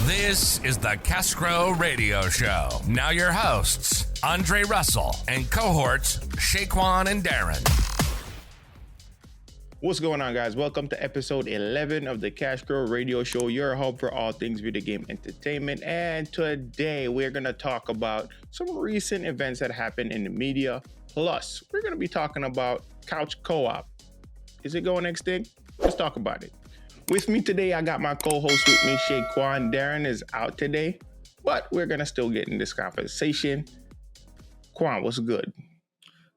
This is the Kashcroe Radio Show. Now your hosts, Andre Russell, and cohorts, Shaquan and Darren. What's going on, guys? Welcome to episode 11 of the Kashcroe Radio Show, your hub for all things video game entertainment. And today we're going to talk about some recent events that happened in the media. Plus, we're going to be talking about couch co-op. Is it going extinct? Let's talk about it. With me today, I got my co-host with me, Shaquan. Darren is out today, but we're going to still get in this conversation. Quan, what's good?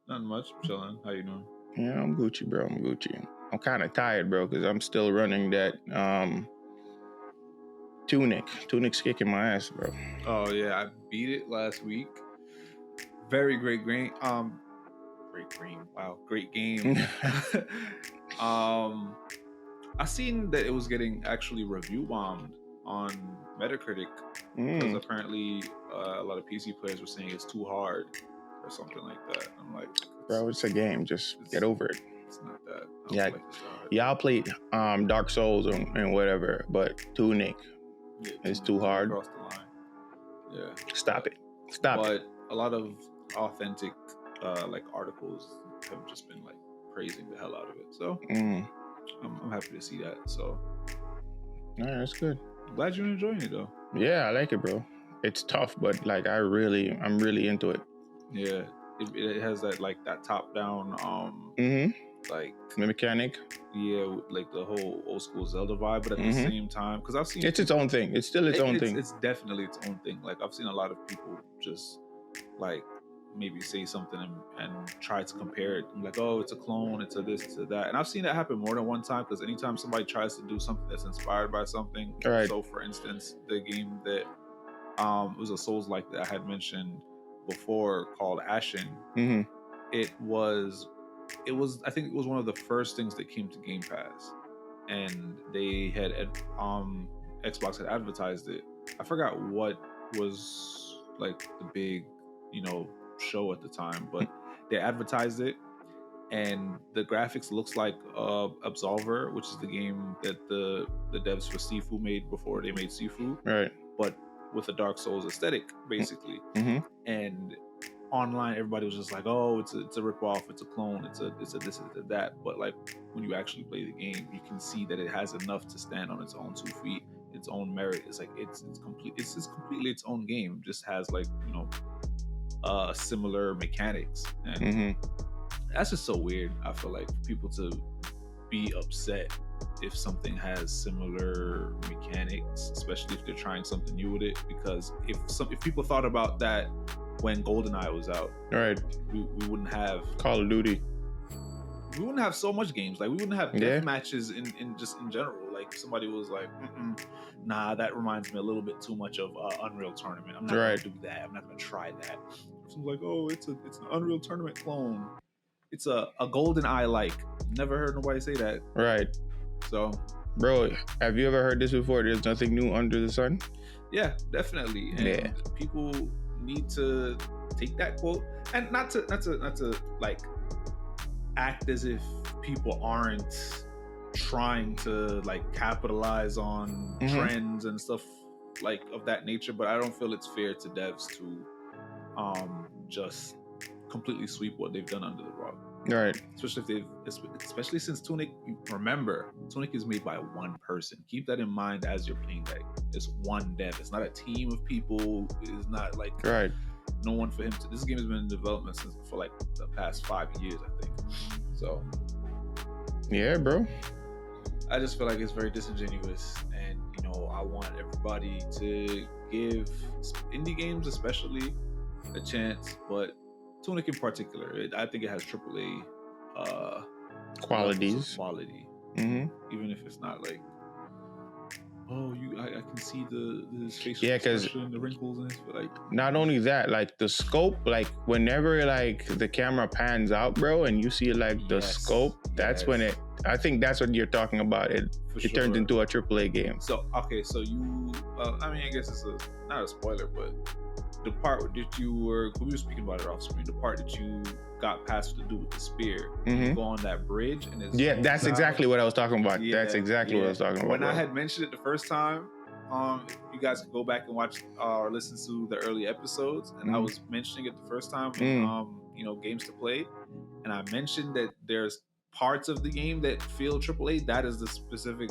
Not much. Chilling. How you doing? Yeah, I'm Gucci, bro. I'm Gucci. I'm kind of tired, bro, because I'm still running that Tunic. Tunic's kicking my ass, bro. Oh, yeah. I beat it last week. Very great game. Great game. I seen that it was getting actually review bombed on Metacritic because apparently a lot of PC players were saying it's too hard or something like that. I'm like, bro, it's a game. Just get over it. It's not that. Yeah, y'all played Dark Souls and whatever, but Tunic is too hard. Across the line. Yeah. Stop it. But a lot of authentic articles have just been like praising the hell out of it. So I'm happy to see that. So all right, that's good. I'm glad you're enjoying it though. Yeah, I like it, bro. It's tough, but like I'm really into it. Yeah, it has that top down like mechanic. Yeah, like the whole old school Zelda vibe, but at the same time, because I've seen its own thing. It's still its own thing. It's definitely its own thing. Like I've seen a lot of people just like maybe say something and try to compare it. I'm like, oh, it's a clone, it's a this, it's a that. And I've seen that happen more than one time because anytime somebody tries to do something that's inspired by something, right. So for instance, the game that was a Souls-like that I had mentioned before called Ashen, it was I think it was one of the first things that came to Game Pass, and they had Xbox had advertised it. I forgot what was like the big show at the time, but they advertised it, and the graphics looks like Absolver, which is the game that the devs for Sifu made before they made Sifu, right? But with a Dark Souls aesthetic, basically. And online, everybody was just like, "Oh, it's a ripoff, it's a clone, it's a this, it's a that." But like when you actually play the game, you can see that it has enough to stand on its own 2 feet, its own merit. It's like it's complete. It's just completely its own game. Just has similar mechanics, and that's just so weird. I feel like for people to be upset if something has similar mechanics, especially if they're trying something new with it, because if people thought about that when GoldenEye was out, right, we wouldn't have Call of Duty. We wouldn't have so much games. Like we wouldn't have death matches in general. Like if somebody was like, nah, that reminds me a little bit too much of Unreal Tournament. I'm not gonna do that. I'm not gonna try that. Someone's like, oh, it's an Unreal Tournament clone. It's a GoldenEye like. Never heard nobody say that. Right. So, bro, have you ever heard this before? There's nothing new under the sun. Yeah, definitely. And people need to take that quote and not to like act as if people aren't trying to like capitalize on trends and stuff like of that nature, but I don't feel it's fair to devs to just completely sweep what they've done under the rug. Right. Especially since Tunic, remember, Tunic is made by one person. Keep that in mind as you're playing that. It's one dev. It's not a team of people. It's not like no one for him to. This game has been in development for like the past 5 years, I think. So, yeah, bro. I just feel like it's very disingenuous, and I want everybody to give indie games, especially, a chance, but Tunic in particular, I think it has AAA quality. Even if it's not like, I can see his facial expression, the wrinkles in it, but like not only that, like the scope, like whenever like the camera pans out, bro, and you see like the scope, that's when I think that's what you're talking about. It turns into a AAA game. So you, I guess it's not a spoiler, but the part that we were speaking about it off screen, the part that you got past to do with the spear, you go on that bridge, and it's that's exactly what I was talking about. That's exactly what I was talking about. When I had mentioned it the first time, you guys can go back and watch or listen to the early episodes, and I was mentioning it the first time, games to play, and I mentioned that there's parts of the game that feel AAA. That is the specific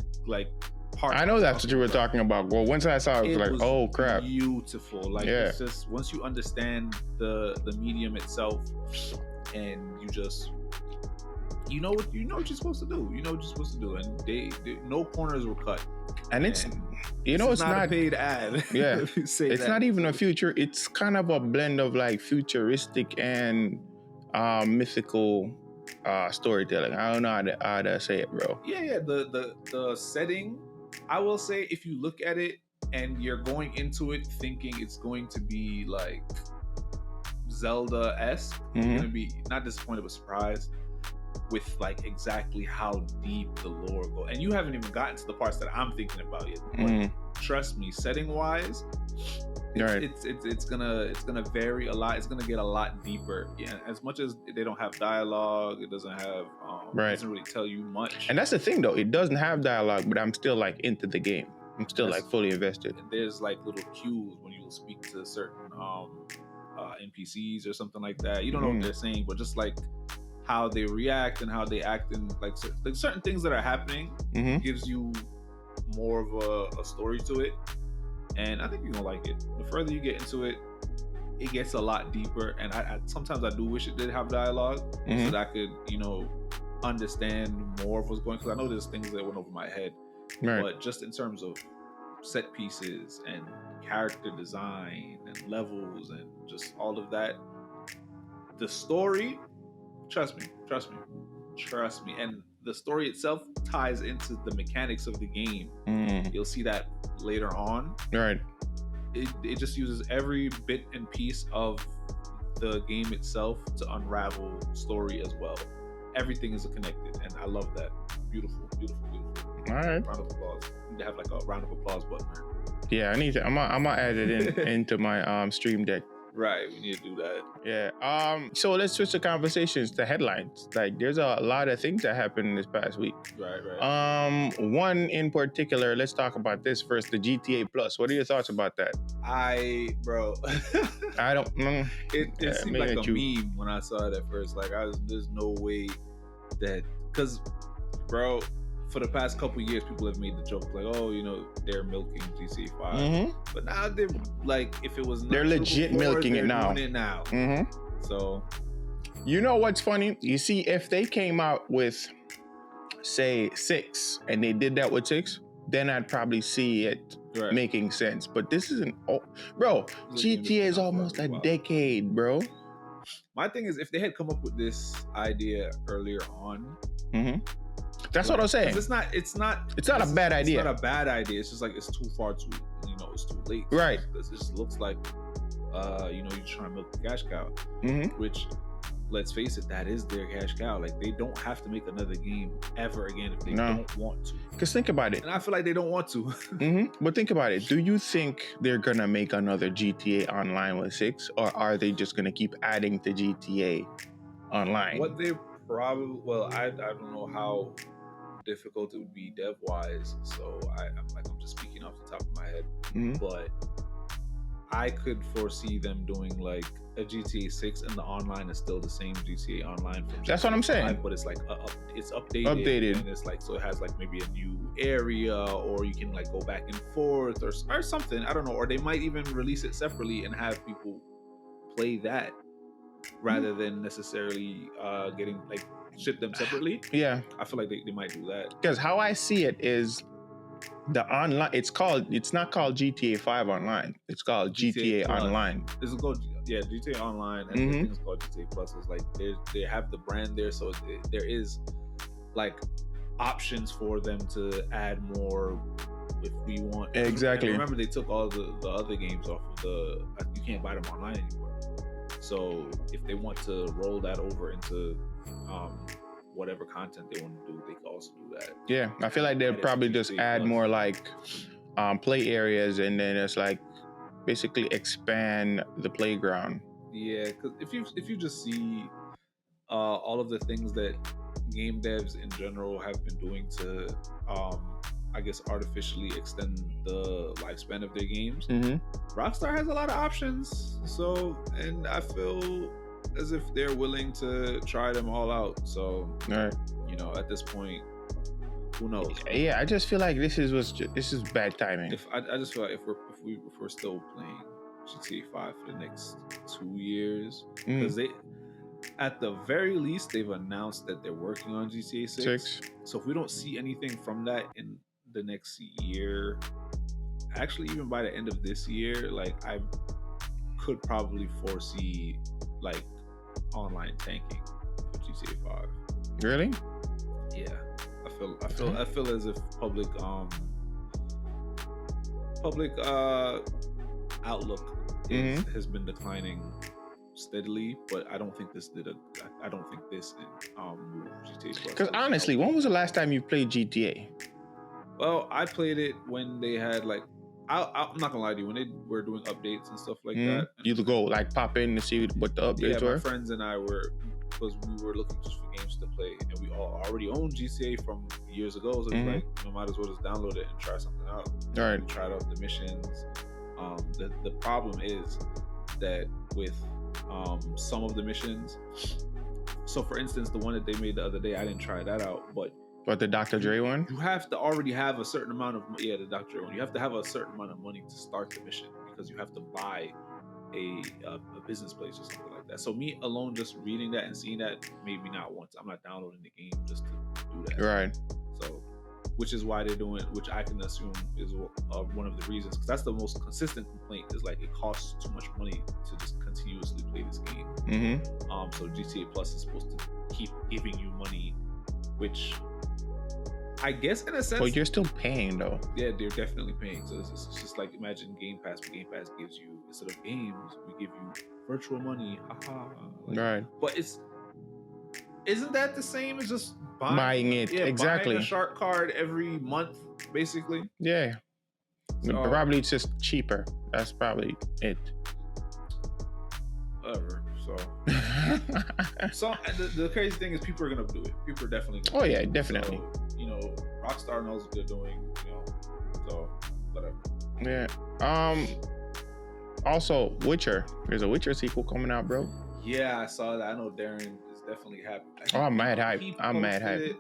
part. I know that's what you were talking about. Well, once I saw it, was oh crap, beautiful. It's just once you understand the medium itself, and you just you know what you're supposed to do. You know what you're supposed to do, and they no corners were cut. And it's it's not a paid ad. Yeah, it's not even a future. It's kind of a blend of futuristic and mythical storytelling. I don't know how to say it, bro. Yeah. The setting, I will say, if you look at it and you're going into it thinking it's going to be like Zelda-esque, you're gonna be not disappointed but surprised with exactly how deep the lore goes. And you haven't even gotten to the parts that I'm thinking about yet. But trust me, setting wise, it's gonna vary a lot. It's gonna get a lot deeper. Yeah, as much as they don't have dialogue, it doesn't have it doesn't really tell you much. And that's the thing though, it doesn't have dialogue, but I'm still into the game. I'm still fully invested. And there's little cues when you speak to certain NPCs or something like that. You don't know what they're saying, but just how they react and how they act, and certain things that are happening gives you more of a story to it. And I think you're gonna like it. The further you get into it, it gets a lot deeper. And I sometimes I do wish it did have dialogue so that I could, understand more of what's going. Because I know there's things that went over my head, but just in terms of set pieces and character design and levels and just all of that, the story. Trust me. And the story itself ties into the mechanics of the game. You'll see that later on. Right. It just uses every bit and piece of the game itself to unravel story as well. Everything is connected, and I love that. Beautiful. All right. Round of applause. You need to have a round of applause button. Yeah, I need to. I'm gonna add it into my Stream Deck. Right, we need to do that. Yeah. So let's switch the conversations to headlines. There's a lot of things that happened this past week. Right. One in particular. Let's talk about this first. The GTA Plus. What are your thoughts about that? I don't. It seemed like a meme when I saw it at first. There's no way that, because, bro, for the past couple years, people have made the joke they're milking GTA 5, but now they're if it was, they're legit milking it now. Doing it now. So, you know what's funny? You see, if they came out with, say, 6, and they did that with 6, then I'd probably see it making sense. But this isn't. Bro, GTA is almost a decade, bro. My thing is, if they had come up with this idea earlier on. That's what I'm saying. It's not a bad idea. It's not a bad idea. It's just it's too far too, it's too late. Right. It just looks like, you're trying to milk the cash cow. Which, let's face it, that is their cash cow. They don't have to make another game ever again if they don't want to. Because think about it. And I feel like they don't want to. But think about it. Do you think they're gonna make another GTA Online with 6, or are they just gonna keep adding to GTA Online? What they probably, I don't know how difficult it would be dev wise, so I'm just speaking off the top of my head, but I could foresee them doing a GTA 6 and the online is still the same GTA Online from GTA. That's what I'm saying. 5, but it's it's updated, and it's so it has maybe a new area, or you can go back and forth or something. I don't know, or they might even release it separately and have people play that rather than necessarily getting ship them separately. Yeah, I feel like they might do that. Because how I see it is the online. It's not called GTA 5 Online. It's called GTA Online. This is called GTA Online, and the thing is called GTA Plus. It's they have the brand there, so there is options for them to add more if we want. Exactly. And remember, they took all the other games off of you can't buy them online anymore. So if they want to roll that over into whatever content they want to do, they can also do that. Yeah, I feel like they'll probably just add more play areas, and then it's basically expand the playground. Yeah, because if you just see all of the things that game devs in general have been doing to I guess, artificially extend the lifespan of their games. Mm-hmm. Rockstar has a lot of options. So, and I feel as if they're willing to try them all out. So, Right. you know, at this point, who knows? Yeah, I just feel like this is bad timing. I just feel like if we're still playing GTA 5 for the next 2 years, because they, at the very least, they've announced that they're working on GTA 6. So if we don't see anything from that in the next year, actually even by the end of this year, like I could probably foresee like online tanking for GTA 5. Really? Yeah. I feel as if public outlook has been declining steadily, but I don't think this GTA Plus. Because honestly, when was the last time you played GTA? Well, I played it when they had like, I'm not gonna lie to you, when they were doing updates and stuff like that. You go like pop in to see what the updates were. My friends and I were, because we were looking just for games to play, and we all already owned GTA from years ago, so it's like, you know, might as well just download it and try something out. All right. We tried out the missions. The problem is that with some of the missions, so for instance, the one that they made the other day, I didn't try that out, but the Dr. Dre one? You have to already have a certain amount of, the Dr. Dre one. You have to have a certain amount of money to start the mission, because you have to buy a business place or something like that. So me alone just reading that and seeing that made me not want to. I'm not downloading the game just to do that. Right. So, which is why they're doing, which I can assume is one of the reasons, because that's the most consistent complaint, is like it costs too much money to just continuously play this game. So GTA Plus is supposed to keep giving you money, which I guess in a sense, but you're still paying though. Yeah, they're definitely paying. So it's just like, imagine Game Pass. But Game Pass gives you, instead of games, we give you virtual money. Right. But isn't that the same as just buying it? Yeah, exactly. Buying a shark card every month, basically. Yeah. So, probably it's just cheaper. That's probably it. Whatever. So, the crazy thing is, people are gonna do it. People are definitely gonna do it. Definitely. So, you know, Rockstar knows what they're doing, you know, so whatever. Yeah. Also, Witcher. There's a Witcher sequel coming out, bro. Yeah, I saw that. I know Darren is definitely happy. I'm mad hype. I'm mad hype.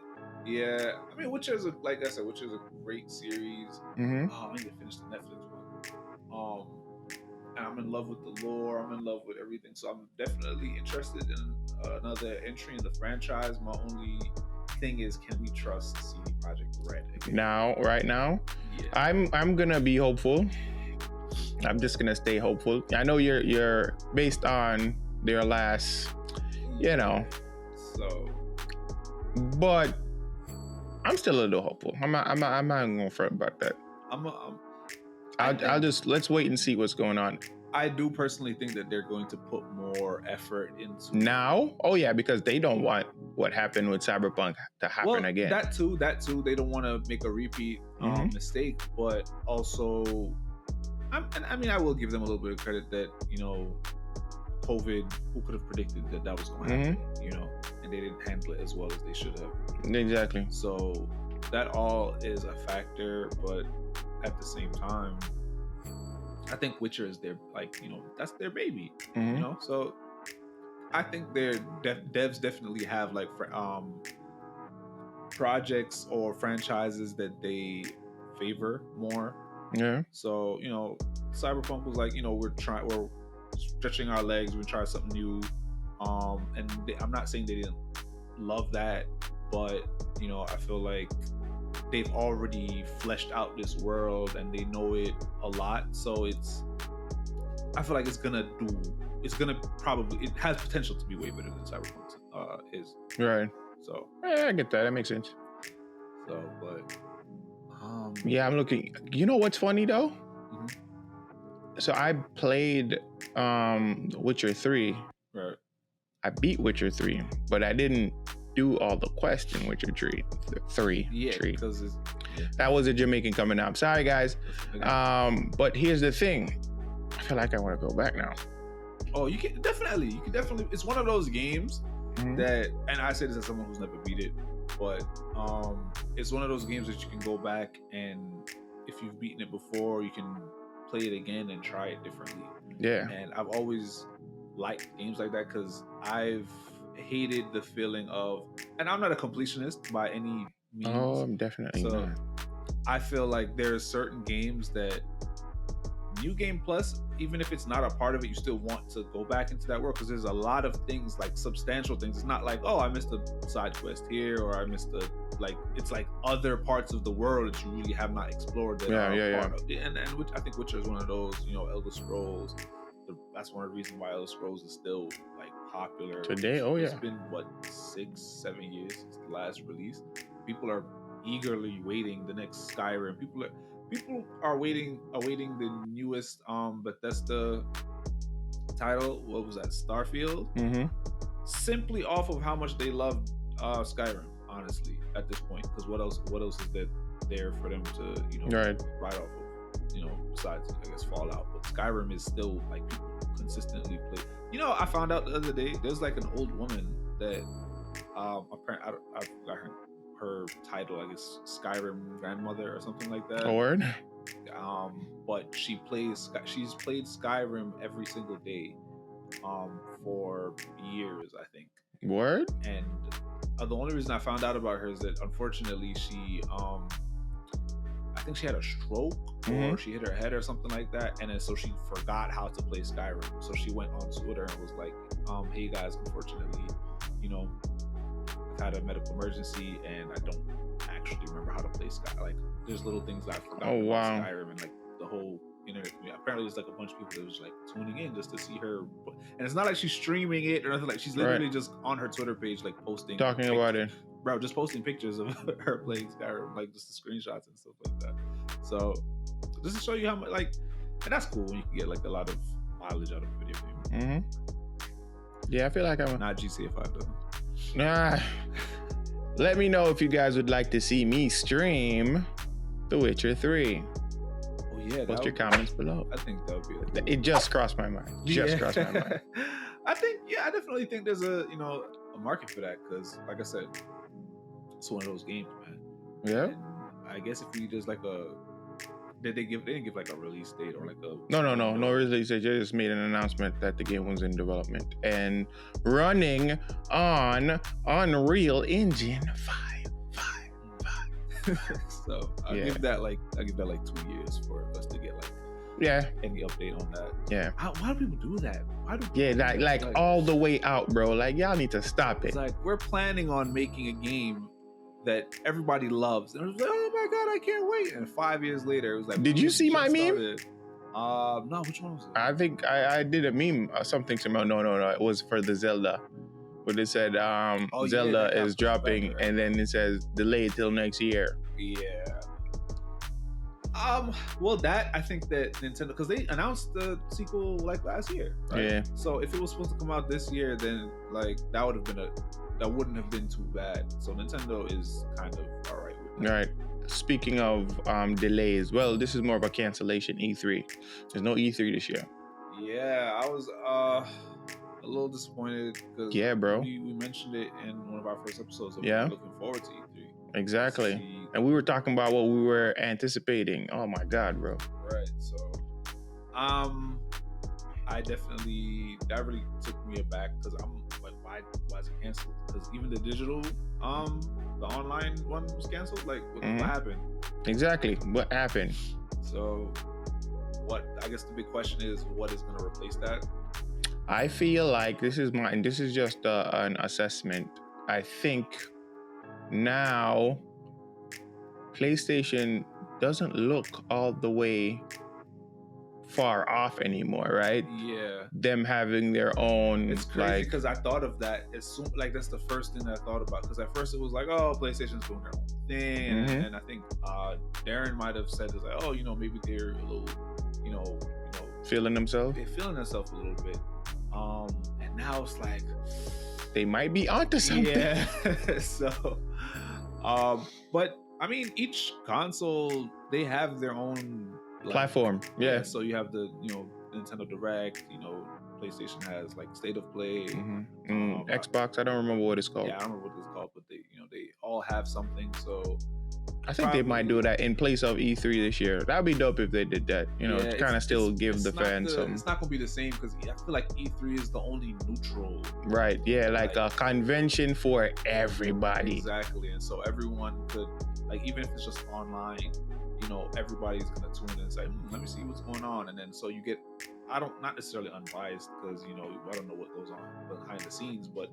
Yeah, I mean, Witcher's like I said, Witcher's a great series. I need to finish the Netflix one. And I'm in love with the lore. I'm in love with everything. So I'm definitely interested in another entry in the franchise. My only thing is, can we trust CD Projekt Red again? Right now? Yeah. I'm gonna be hopeful. I'm just gonna stay hopeful. I know you're based on their last, you know. So, but I'm still a little hopeful. I'm not gonna front about that. I'll just, let's wait and see what's going on. I do personally think that they're going to put more effort into now. Oh yeah, because they don't want what happened with Cyberpunk to happen again. That too. They don't want to make a repeat mistake, but also, I mean, I will give them a little bit of credit that, you know, COVID, who could have predicted that was going to happen, you know, and they didn't handle it as well as they should have. Exactly. So that all is a factor, but at the same time, I think Witcher is their, like, you know, that's their baby, you know? So I think their devs definitely have like projects or franchises that they favor more. Yeah. So, you know, Cyberpunk was like, you know, we're stretching our legs, we're trying something new. And I'm not saying they didn't love that, but, you know, I feel like they've already fleshed out this world and they know it a lot. So I feel like it has potential to be way better than Cyberpunk is. Right. So yeah, I get that. That makes sense. So, but yeah, I'm looking. You know what's funny though? So I played Witcher 3. Right. I beat Witcher 3, but I didn't do all the quests in Witcher 3. Yeah, because that was a Jamaican coming out. Sorry guys. But here's the thing. I feel like I want to go back now. Oh, you can definitely. It's one of those games that, and I say this as someone who's never beat it. but it's one of those games that you can go back, and if you've beaten it before, you can play it again and try it differently. Yeah. And I've always liked games like that because I've hated the feeling of, and I'm not a completionist by any means. Oh, I'm definitely not. I feel like there's certain games that New Game Plus, even if it's not a part of it, you still want to go back into that world because there's a lot of things, like substantial things. It's not like, oh, I missed a side quest here, or I missed a, like, it's like other parts of the world that you really have not explored that are part of it. And which I think Witcher is one of those, you know, Elder Scrolls. That's one of the reasons why Elder Scrolls is still like popular today. It's been what, 6-7 years since the last release. People are eagerly waiting the next Skyrim. People are awaiting the newest Bethesda title. What was that? Starfield. Simply off of how much they loved Skyrim, honestly, at this point. Because what else is there for them to, you know, ride off of, you know, besides, I guess, Fallout. But Skyrim is still, like, people consistently play. You know, I found out the other day there's like an old woman that apparently I forgot her title, I guess, Skyrim grandmother or something like that. Oh, word. But she's played Skyrim every single day for years, I think. Word. And the only reason I found out about her is that unfortunately she I think she had a stroke or she hit her head or something like that, and then so she forgot how to play Skyrim. So she went on Twitter and was like, hey guys, unfortunately, you know, I've had a medical emergency and I don't actually remember how to play Skyrim. Like, there's little things I forgot about Skyrim, and like the whole internet. Apparently there's like a bunch of people that was like tuning in just to see her, and it's not like she's streaming it or nothing. Like, she's literally just on her Twitter page, like posting, talking about it, bro, just posting pictures of her playing Skyrim, like just the screenshots and stuff like that. So just to show you how much, like, and that's cool when you can get like a lot of mileage out of a video game. Yeah, I feel like I'm not GTA 5 though. Nah. Let me know if you guys would like to see me stream The Witcher 3. Oh yeah, post your comments below. I think that would be it. Just crossed my mind. Crossed my mind. I definitely think there's a market for that, because like I said, it's one of those games, man. Yeah. And I guess if we just like they didn't give like a release date or like a no release date. They just made an announcement that the game was in development and running on Unreal Engine 5. So I'll give that like 2 years for us to get like any update on that. Yeah. Why do people do that? Like all the way out, bro. Like, y'all need to stop it. It's like, we're planning on making a game that everybody loves, and it was like, oh my god, I can't wait. And 5 years later, it was like, did you see my meme? No, which one was it? I think I did a meme, something similar. No, it was for the Zelda, but it said Zelda is dropping, and then it says delayed till next year. Yeah. Well, that, I think that Nintendo, because they announced the sequel like last year, right? Yeah. So if it was supposed to come out this year, then like that wouldn't have been too bad. So Nintendo is kind of all right with that. All right. Speaking of delays, well, this is more of a cancellation. E3. There's no E3 this year. Yeah, I was a little disappointed because bro, we mentioned it in one of our first episodes. So yeah, we're looking forward to E3. Exactly. And we were talking about what we were anticipating. Oh my god, bro. Right. So that really took me aback, because I'm like, why is it canceled? Because even the digital the online one was canceled. Like, what happened? Exactly. What happened? So I guess the big question is, what is going to replace that? I feel like this is just an assessment. I think now PlayStation doesn't look all the way far off anymore, right? Yeah. Them having their own. It's crazy because I thought of that as soon, like, that's the first thing that I thought about, because at first it was like, oh, PlayStation's doing their own thing, and I think Darren might have said, it's like, oh, maybe they're a little, feeling themselves. They're feeling themselves a little bit, and now it's like they might be onto something. Yeah. So, but I mean, each console, they have their own platform. Yeah. So you have the Nintendo Direct. PlayStation has like State of Play. Xbox, I don't remember what it's called. Yeah, I don't remember what it's called, but they all have something. So I think they might do that in place of E3 this year. That'd be dope if they did that. To kind of still give the fans some. It's not gonna be the same because I feel like E3 is the only neutral. Right. Yeah, like a convention for everybody. Exactly, and so everyone could, like, even if it's just online, everybody's gonna tune in and say, let me see what's going on, and then so you get, not necessarily unbiased because I don't know what goes on behind the scenes, but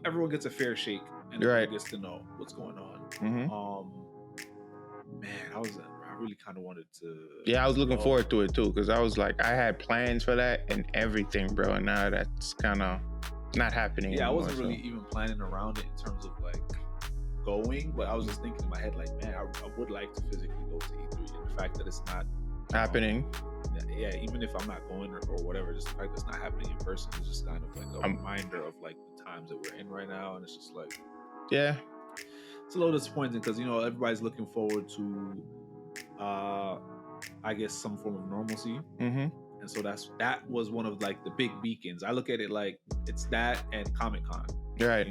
everyone gets a fair shake and everyone gets to know what's going on. Man, I really kind of wanted to. Yeah, I was looking forward to it too because I was like, I had plans for that and everything, bro, and now that's kind of not happening. Yeah, anymore, I wasn't really even planning around it in terms of like going, but I was just thinking in my head like, man, I would like to physically go to E3, and the fact that it's not happening. Yeah, even if I'm not going or whatever, just the fact that it's not happening in person is just kind of like a reminder of like the times that we're in right now, and it's just like, yeah, it's a little disappointing because everybody's looking forward to, I guess, some form of normalcy, and so that was one of like the big beacons. I look at it like it's that and Comic-Con, right?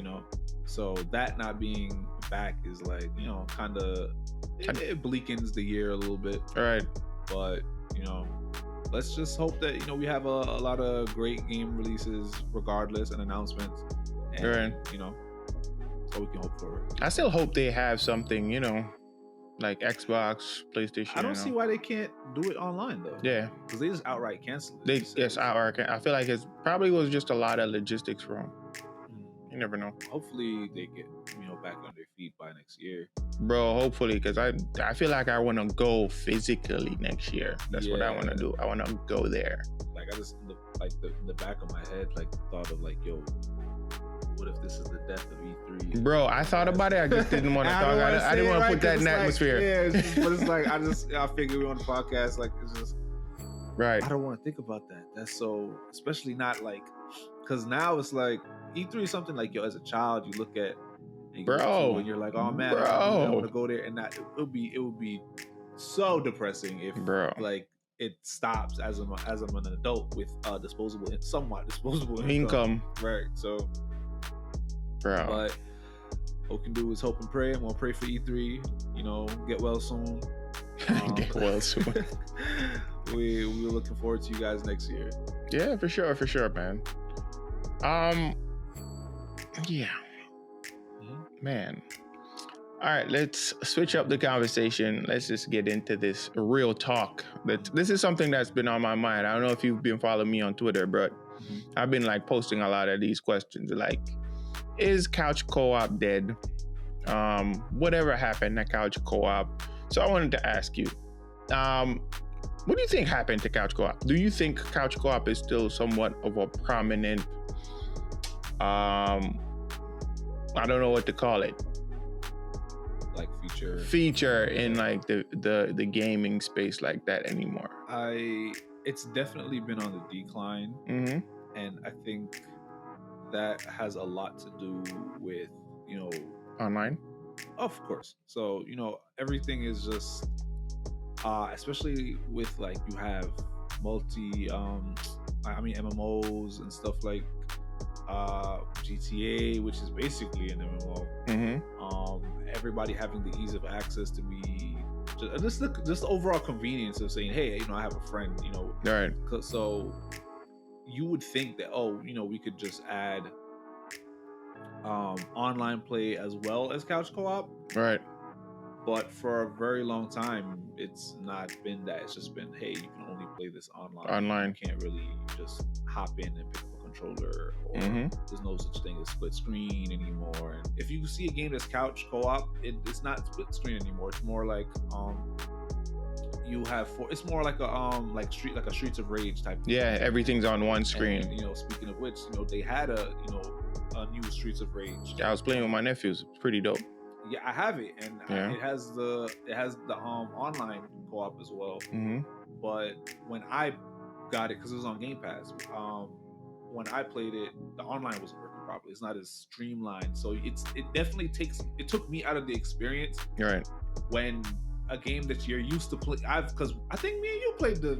So that not being back is like kind of it bleakens the year a little bit, right? But let's just hope that we have a lot of great game releases regardless and announcements, and right. So we can hope for it. I still hope they have something, like Xbox, PlayStation. I don't see why they can't do it online though. Yeah, because they just outright cancel it. Outright. I feel like it probably was just a lot of logistics for them. You never know. Hopefully they get back on their feet by next year, bro. Hopefully, because I feel like I want to go physically next year. That's what I want to do. I want to go there. Like I just in the back of my head, like thought of like, yo, what if this is the death of E3? Bro, I thought about it. I just didn't want to talk. I didn't want to put that in the atmosphere. Yeah, but it's like I figured we on the podcast. Like it's just right. I don't want to think about that. That's so, especially not like, because now it's like E3 is something like, yo, as a child you look at. Bro, and you're like, oh man, I want to go there, and that it would be so depressing if like it stops as I'm an adult with somewhat disposable income. Right? So, bro, but what we can do is hope and pray, and we'll pray for E3. Get well soon. Get well soon. We're looking forward to you guys next year. Yeah, for sure, man. Yeah. Man. All right, let's switch up the conversation. Let's just get into this real talk. This is something that's been on my mind. I don't know if you've been following me on Twitter, but I've been like posting a lot of these questions. Like, is couch co-op dead? Whatever happened to couch co-op? So I wanted to ask you, what do you think happened to couch co-op? Do you think couch co-op is still somewhat of a prominent I don't know what to call it. Like feature in like the gaming space like that anymore. It's definitely been on the decline, and I think that has a lot to do with online. Of course. So everything is just especially with like you have multi MMOs and stuff like GTA, which is basically an MMO. Everybody having the ease of access to be just the overall convenience of saying, hey, I have a friend, right? So you would think that we could just add online play as well as couch co-op, right? But for a very long time, it's not been that. It's just been, hey, you can only play this online. You can't really just hop in and pick up a controller, or there's no such thing as split screen anymore. And if you see a game that's couch co-op, it's not split screen anymore. It's more like it's more like a Streets of Rage type. Yeah, everything's on one screen. And, speaking of which, they had a new Streets of Rage. Yeah, I was playing with my nephews. It's pretty dope. Yeah, I have it, and it has the online co-op as well. But when I got it, because it was on Game Pass, when I played it, the online wasn't working properly. It's not as streamlined, so it took me out of the experience. Right. When a game that you're used to play, because I think me and you played the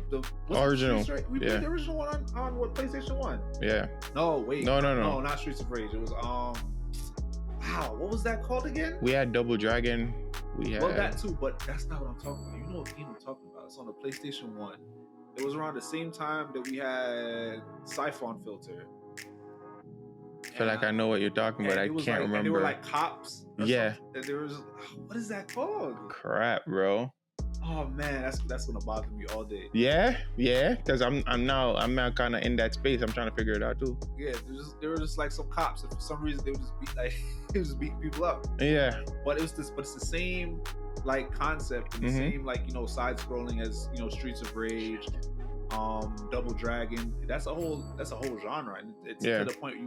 original. We played the original one on what, PlayStation 1? Yeah. No, wait. No. No, not Streets of Rage. It was Wow, what was that called again? We had Double Dragon. Well, that too, but that's not what I'm talking about. You know what game I'm talking about? It's on the PlayStation 1. It was around the same time that we had Siphon Filter. I feel like I know what you're talking about. I can't remember. And they were like cops. Yeah. And there was, what is that called? Crap, bro. Oh man, that's gonna bother me all day. Yeah, because I'm now kind of in that space. I'm trying to figure it out too. Yeah, there were just like some cops, and for some reason they would just beating people up. Yeah, but it's the same like concept, and the same like side scrolling as Streets of Rage, Double Dragon. That's a whole genre, and it's to the point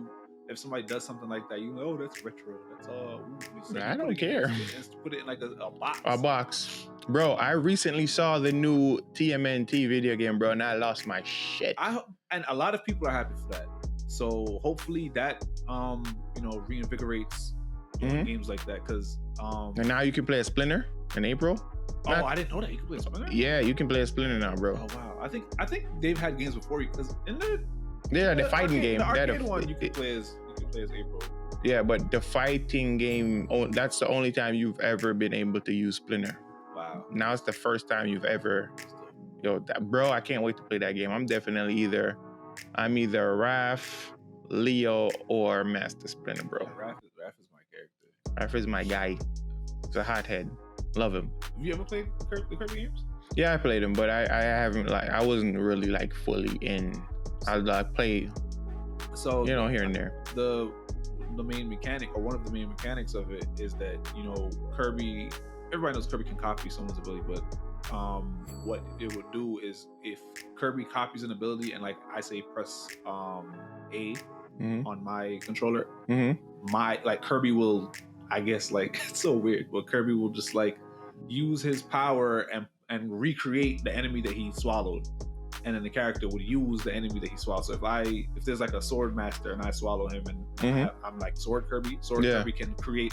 if somebody does something like that, that's retro. That's I don't care. And put it in like a box. A box. Bro, I recently saw the new TMNT video game, bro, and I lost my shit. And a lot of people are happy for that. So hopefully that reinvigorates games like that, because and now you can play a Splinter in April. I didn't know that you could play a Splinter. Yeah, you can play a Splinter now, bro. Oh wow, I think they've had games before you, because in the fighting game. The arcade one you can play as April. Yeah, but the fighting game, that's the only time you've ever been able to use Splinter. Wow. Now it's the first time you've ever. Bro, I can't wait to play that game. I'm definitely either Raph, Leo, or Master Splinter, bro. Yeah, Raph is my character. Raph is my guy. He's a hothead. Love him. Have you ever played the Kirby games? Yeah, I played them, but I haven't I wasn't really fully in. I play, here and there. The main mechanic, or one of the main mechanics of it, is that Kirby. Everybody knows Kirby can copy someone's ability, but what it would do is if Kirby copies an ability and I say press A on my controller, Kirby will, I guess it's so weird, but Kirby will just use his power and recreate the enemy that he swallowed. And then the character would use the enemy that he swallowed. So if there's a sword master and I swallow him and I'm Sword Kirby, Kirby can create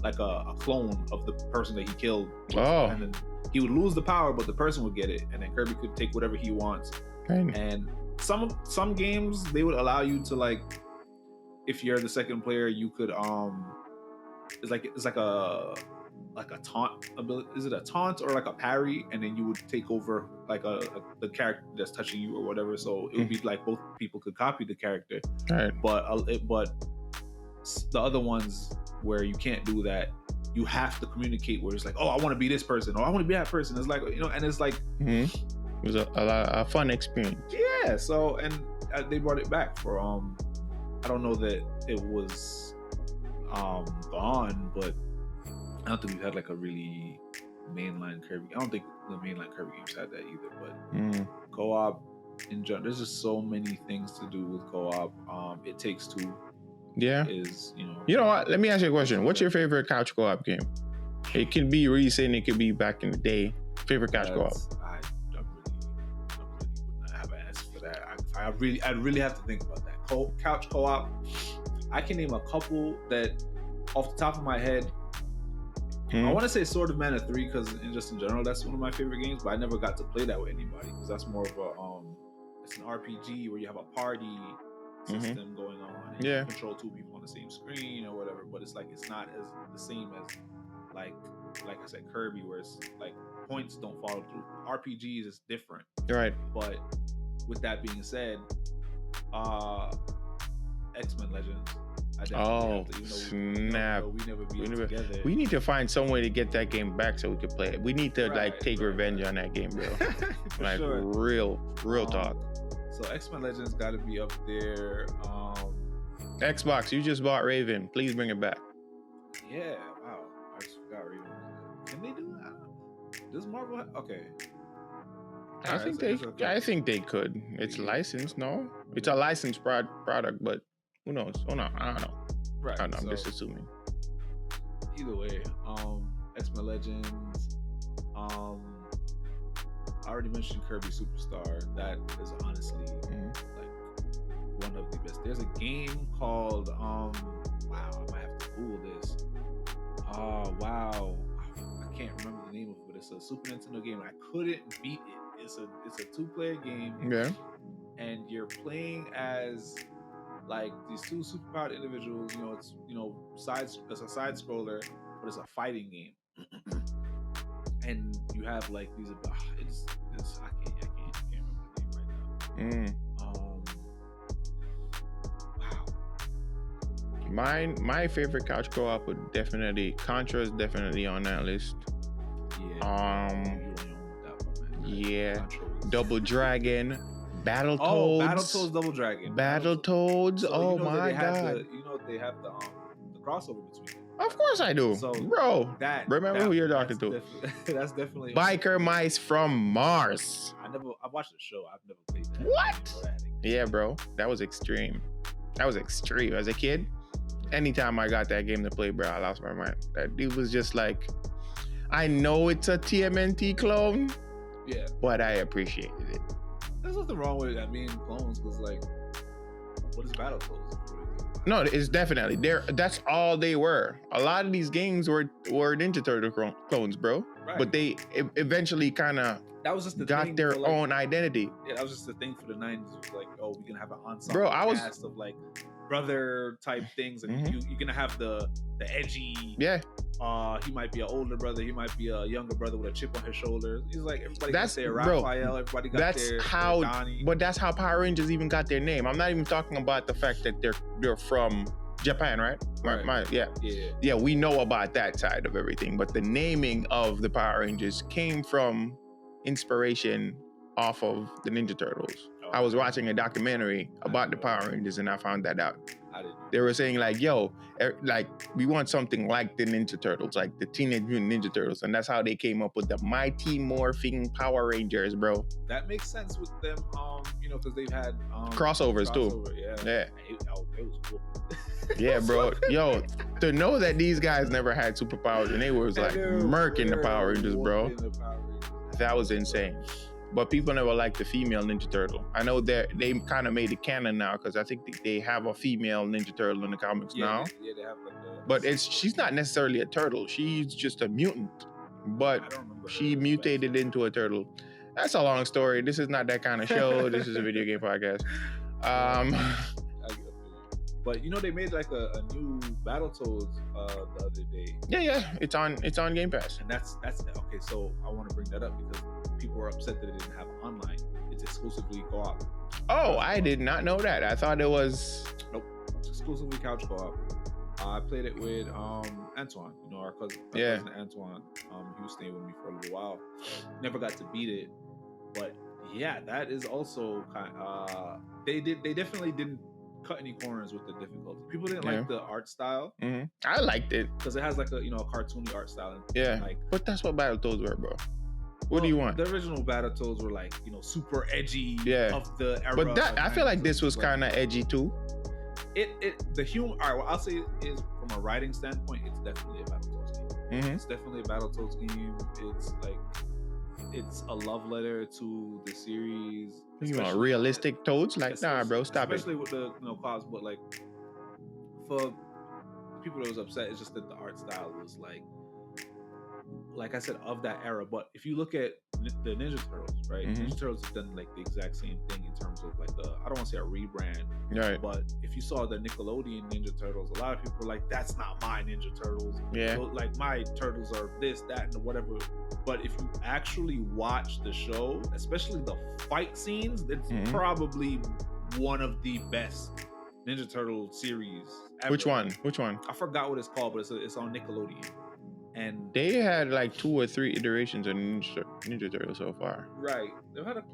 a clone of the person that he killed. Oh. And then he would lose the power, but the person would get it. And then Kirby could take whatever he wants. And some games, they would allow you to if you're the second player, you could it's like a taunt ability. Is it a taunt or a parry? And then you would take over the character that's touching you or whatever. So it would be both people could copy the character. Right. But the other ones where you can't do that, you have to communicate where it's I want to be this person, or I want to be that person. It's and it's it was a fun experience. Yeah. So, and they brought it back for I don't know that it was gone, but I don't think we've had a really mainline Kirby. I don't think the mainline Kirby games had that either. But co-op in general, there's just so many things to do with co-op. It Takes Two. Yeah. Is You know what? Let me ask you a question. What's your favorite couch co-op game? It could be recent. It could be back in the day. Favorite couch co-op? I wouldn't have an answer for that. I'd really have to think about that. Couch co-op. I can name a couple that, off the top of my head, I want to say Sword of Mana 3 because in general that's one of my favorite games, but I never got to play that with anybody because that's more of a it's an RPG where you have a party system going on and you control two people on the same screen or whatever, but it's it's not as the same as like I said Kirby, where it's points don't follow through. RPGs is different, right? But with that being said, X-Men Legends. Snap! Together. We need to find some way to get that game back so we can play it. We need to take revenge on that game, bro. Sure. real talk. So X-Men Legends got to be up there. Xbox, you just bought Raven. Please bring it back. Yeah, wow. I just forgot Raven. Can they do that? Does Marvel okay. I think they could. It's licensed, no? It's a licensed product, but who knows? Oh no, I don't know. Right. I don't know. I'm just assuming. Either way, X-Men Legends. I already mentioned Kirby Superstar. That is honestly one of the best. There's a game called wow, I might have to Google this. Oh wow, I can't remember the name of it, but it's a Super Nintendo game. I couldn't beat it. It's a 2-player game. Yeah. And you're playing as like these two superpowered individuals. It's it's a side scroller, but it's a fighting game, and you have like these. I can't remember the name right now. Wow. My favorite couch co-op would definitely Contra is definitely on that list. Yeah. Double Dragon, Battletoads. Oh, Battletoads, Double Dragon. Battletoads. So oh my god. They have the crossover between them. Of course I do. So, bro, remember who you're talking to. That's definitely Biker Mice from Mars. I watched the show. I've never played that. What? Yeah, bro. That was extreme. As a kid, anytime I got that game to play, bro, I lost my mind. That dude was just like, I know it's a TMNT clone. Yeah. But I appreciated it. There's nothing wrong with that being clones, because like, what is Battletoads? No, it's definitely there. That's all they were. A lot of these games were Ninja Turtle clones, bro. Right. But they eventually kind of got their own identity. Yeah, that was just the thing for the 90s. It was like, oh, we can have an ensemble cast of like brother type things, and you're gonna have the edgy. Yeah. He might be an older brother. He might be a younger brother with a chip on his shoulder. He's like, everybody got their Raphael. Everybody got their Donnie. But that's how Power Rangers even got their name. I'm not even talking about the fact that they're from Japan, right? Yeah, we know about that side of everything. But the naming of the Power Rangers came from inspiration off of the Ninja Turtles. I was watching a documentary about the Power Rangers and I found that out. They were saying like, yo, like we want something like the Ninja Turtles, like the Teenage Mutant Ninja Turtles. And that's how they came up with the Mighty Morphing Power Rangers, bro. That makes sense with them, because they've had crossovers too. Yeah. It was cool. Yeah, bro. Yo, to know that these guys never had superpowers and they was like murking the Power Rangers, bro. That was insane. But people never liked the female Ninja Turtle. I know they kind of made it canon now because I think they have a female Ninja Turtle in the comics now. Yeah, they have like a... But she's not necessarily a turtle. She's just a mutant. But she mutated into a turtle. That's a long story. This is not that kind of show. This is a video game podcast. But they made like a new Battletoads the other day. Yeah, it's on Game Pass. And that's okay. So I want to bring that up because people were upset that it didn't have online. It's exclusively co-op. Oh, I did not know that. I thought it was. Nope, it's exclusively couch co-op. I played it with Antoine. Our cousin Antoine. He was staying with me for a little while. Never got to beat it, but yeah, that is also kind. They definitely didn't cut any corners with the difficulty. People didn't like the art style. Mm-hmm. I liked it because it has like a cartoony art style. But that's what Battletoads were, bro. What do you want? The original Battletoads were like super edgy of the era. But I feel like this was kind of edgy too. The humor. All right, what I'll say is from a writing standpoint, it's definitely a Battletoads game. Mm-hmm. It's definitely a Battletoads game. It's like it's a love letter to the series. You want realistic toads? Like, nah, bro, stop it. Especially with the cops, but like for people that was upset, it's just that the art style was like I said, of that era. But if you look at the Ninja Turtles, right? Mm-hmm. Ninja Turtles have done like the exact same thing in terms of like I don't want to say a rebrand, right? But if you saw the Nickelodeon Ninja Turtles, a lot of people were like, "That's not my Ninja Turtles." Yeah, so, like my turtles are this, that, and whatever. But if you actually watch the show, especially the fight scenes, it's probably one of the best Ninja Turtle series ever. Which one? I forgot what it's called, but it's on Nickelodeon. And they had like 2 or 3 iterations of Ninja Turtles so far. Right. They've had a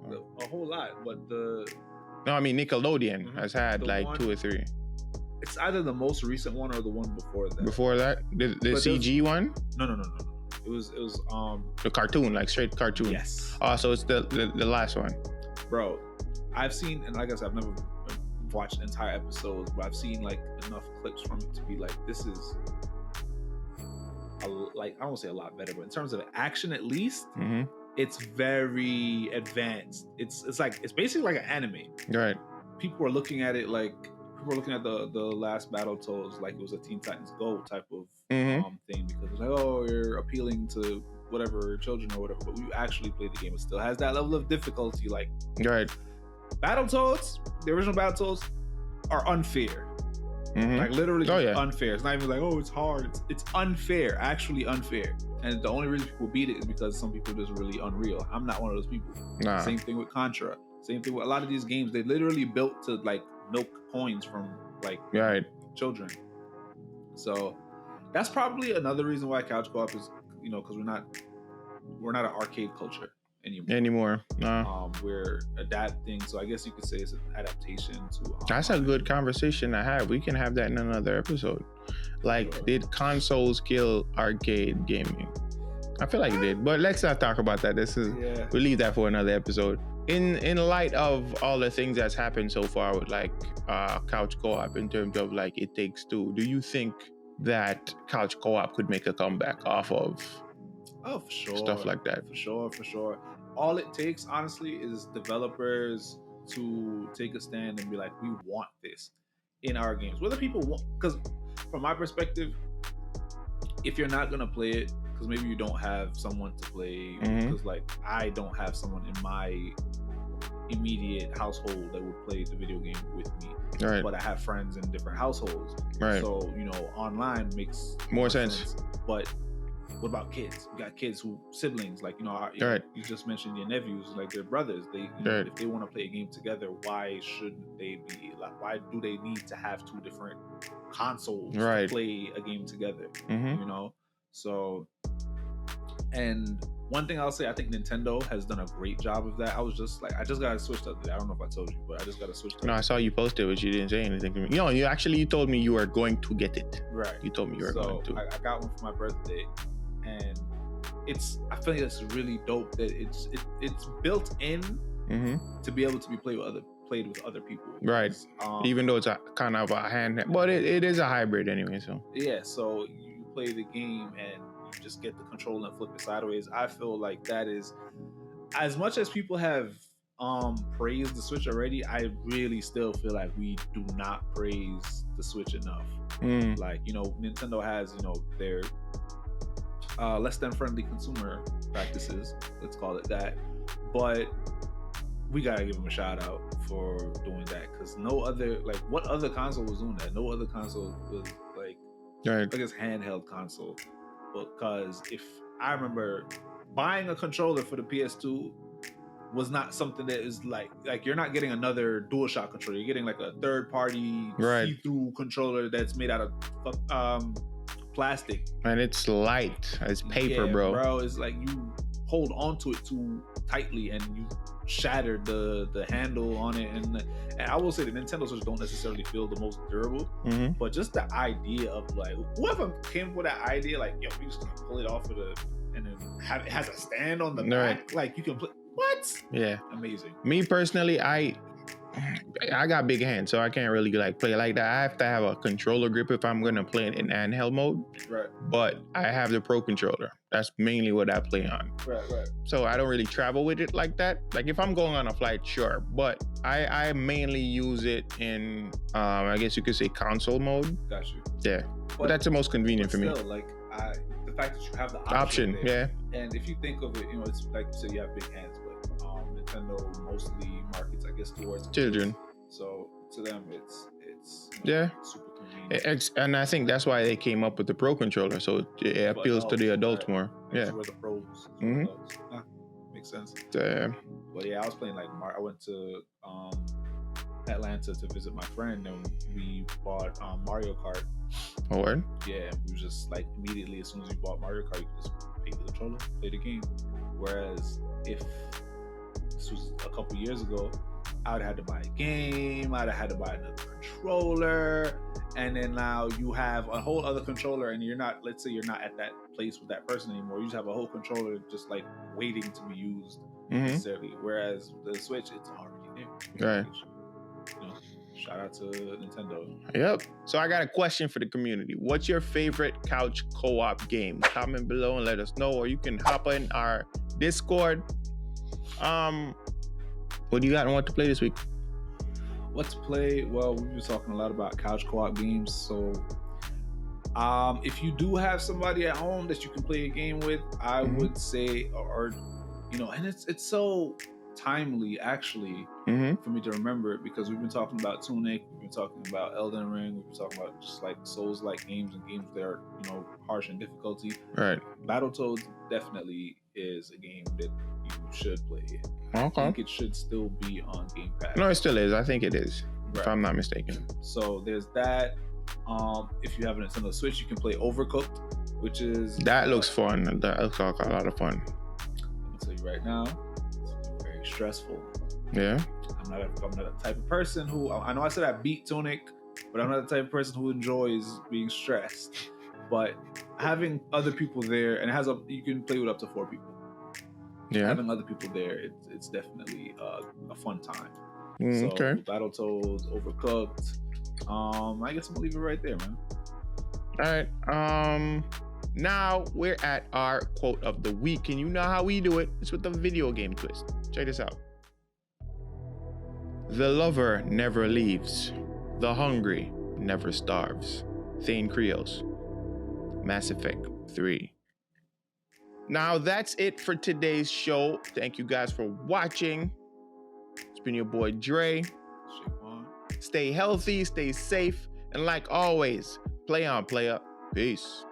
whole lot, but No, I mean Nickelodeon has had like 2 or 3. It's either the most recent one or the one before that. Before that? The CG one? No. It was the cartoon, like straight cartoon. Yes. Oh, so it's the last one. Bro, I've seen, and like I said, I've never watched entire episodes, but I've seen like enough clips from it to be like, this is I won't say a lot better, but in terms of action, at least, it's very advanced. It's basically like an anime. Right. People are looking at it like the last Battletoads like it was a Teen Titans Go type of thing, because it's like, oh, you're appealing to whatever children or whatever. But when you actually play the game, it still has that level of difficulty. Like right. Battletoads, the original Battletoads, are unfair. Like literally unfair. It's not even like, oh, it's hard. It's unfair, actually unfair. And the only reason people beat it is because some people are just really unreal. I'm not one of those people. Nah. Same thing with Contra. Same thing with a lot of these games. They literally built to like milk coins from like children. So that's probably another reason why couch co-op is, you know, because we're not an arcade culture anymore. No. We're adapting, so I guess you could say it's an adaptation to that's a good conversation to have. We can have that in another episode. Like, did consoles kill arcade gaming? I feel like it did, but let's not talk about that. We'll leave that for another episode. In light of all the things that's happened so far with like couch co-op in terms of like It Takes Two, do you think that couch co-op could make a comeback off of for sure stuff like that? For sure. All it takes, honestly, is developers to take a stand and be like, we want this in our games. Whether people want, because from my perspective, if you're not gonna play it, because maybe you don't have someone to play, because like I don't have someone in my immediate household that would play the video game with me, but I have friends in different households, so you know, online makes more sense. But what about kids? We got kids siblings, like, you know, you just mentioned your nephews, like their brothers. They, you know, if they want to play a game together, why shouldn't they be like? Why do they need to have two different consoles to play a game together? You know, so. And one thing I'll say, I think Nintendo has done a great job of that. I just got a Switch the other day. I don't know if I told you, but I just got a Switch. No, I saw you post it, but you didn't say anything to me. No, you told me you were going to get it. Right. You told me you were going to. I got one for my birthday, and I feel like it's really dope that it's built in to be able to be played with other people. Right. Even though it's a kind of a handheld, but it is a hybrid anyway. So yeah. So you play the game and you just get the controller and flip it sideways. I feel like that is, as much as people have praised the Switch already, I really still feel like we do not praise the Switch enough. Like, you know, Nintendo has, you know, their less than friendly consumer practices, let's call it that, but we gotta give them a shout out for doing that, because no other, like, what other console was doing that? No other console was like this handheld console. Because if I remember, buying a controller for the PS2 was not something that is like you're not getting another DualShock controller. You're getting like a third-party see-through controller that's made out of plastic. And it's light. It's paper, bro. It's like you hold onto it too tightly and you shatter the handle on it. And I will say the Nintendo Switch don't necessarily feel the most durable, but just the idea of like, whoever came up with that idea, like, yo, we just gonna pull it off of and then it has a stand on the back, like you can play. What? Yeah, amazing. Me personally, I got big hands, so I can't really like play like that. I have to have a controller grip if I'm gonna play it in handheld mode. Right. But I have the Pro controller. That's mainly what I play on. Right. So I don't really travel with it like that. Like if I'm going on a flight, sure. But I mainly use it in, I guess you could say console mode. Got you. Yeah. But that's the most convenient for me. Like the fact that you have the option there, And if you think of it, you know, it's like you said, you have big hands, but Nintendo mostly markets, I guess, towards children. So to them, it's super convenient. And I think that's why they came up with the Pro controller, so it appeals to the adults more. That's where the pros. Makes sense. But yeah, I was playing like I went to Atlanta to visit my friend, and we bought Mario Kart. Oh, word? Yeah, we was just like immediately as soon as we bought Mario Kart, you just pick the controller, play the game. Whereas if this was a couple years ago, I would have had to buy a game, I'd have had to buy another controller, and then now you have a whole other controller, and let's say you're not at that place with that person anymore, you just have a whole controller just like waiting to be used necessarily. Whereas the Switch, it's already there. Right. You know, shout out to Nintendo. Yep. So I got a question for the community. What's your favorite couch co-op game? Comment below and let us know, or you can hop in our Discord. What do you got and what to play this week? What to play? Well, we've been talking a lot about couch co-op games. So if you do have somebody at home that you can play a game with, I would say, or you know, and it's so timely, actually, for me to remember it, because we've been talking about Tunic, we've been talking about Elden Ring, we've been talking about just like Souls-like games and games that are, you know, harsh in difficulty. Right. Battletoads definitely is a game that you should play. Okay. I think it should still be on Game Pass. No, it still is. I think it is, right. if I'm not mistaken. So there's that. If you have a Nintendo Switch, you can play Overcooked, which is... That looks fun. That looks like a lot of fun. I'll tell you right now, it's very stressful. Yeah. I'm not a type of person who... I know I said I beat Tunic, but I'm not the type of person who enjoys being stressed. But having other people there, and you can play with up to 4 people. Yeah. Having other people there, it's definitely a fun time. So okay. Battletoads, Overcooked. I guess I'm gonna leave it right there, man. All right. Now we're at our quote of the week, and you know how we do it. It's with the video game twist. Check this out. The lover never leaves. The hungry never starves. Thane Creos. Mass Effect 3. Now that's it for today's show. Thank you guys for watching. It's been your boy Dre. Stay healthy, stay safe, and like always, play on, player. Peace.